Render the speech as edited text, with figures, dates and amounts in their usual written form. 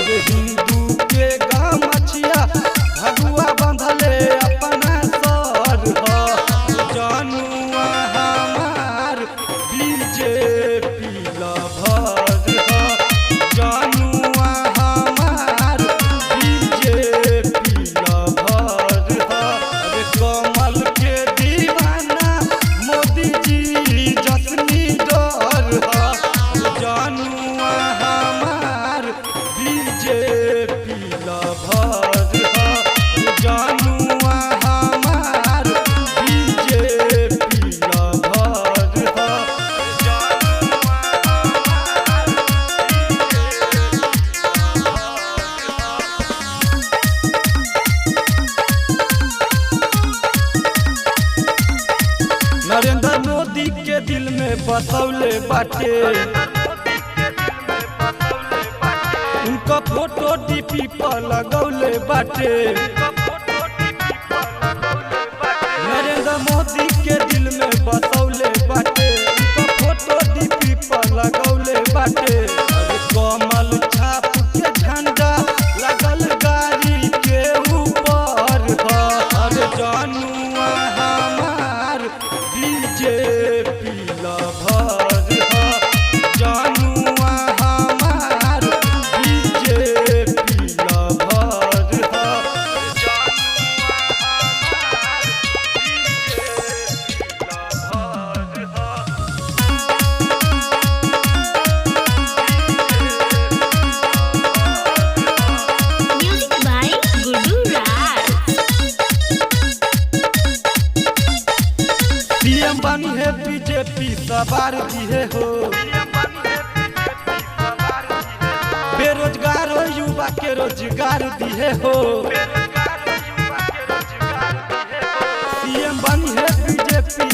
अरे हिंदू के गमछिया भगुआ बंधले अपना सर हो जनुआ हमार बीजेपी लभर हो जनुआ हमार बीजेपी लभर हो। अरे कमल के दीवाना मोदी जी जसनी डर हो जनुआ हमार बीजेपी लभर हो जनुआ हमार बीजेपी लभर हो जनुआ नरेंद्र मोदी के दिल में बसौले बाटे उनका फोटो डीपी पर लगौले बाटे नरेंद्र मोदी के दिल में बसौले बाटे उनका फोटो डीपी पर लगौले बाटे। अरे कमल छाप के झंडा लगल गाड़ी के ऊपर हो अरे जनुआ हमार बीजेपी लभर हो जनुआ हमार बीजेपी लभर हो जनुआ हमार बीजेपी लभर हो। Music by Gudu Raj. PM बनी है बीजेपी सवार दिए हो बेरोजगार हो युवा के रोजगार दिए हो पीएम बनी है बीजेपी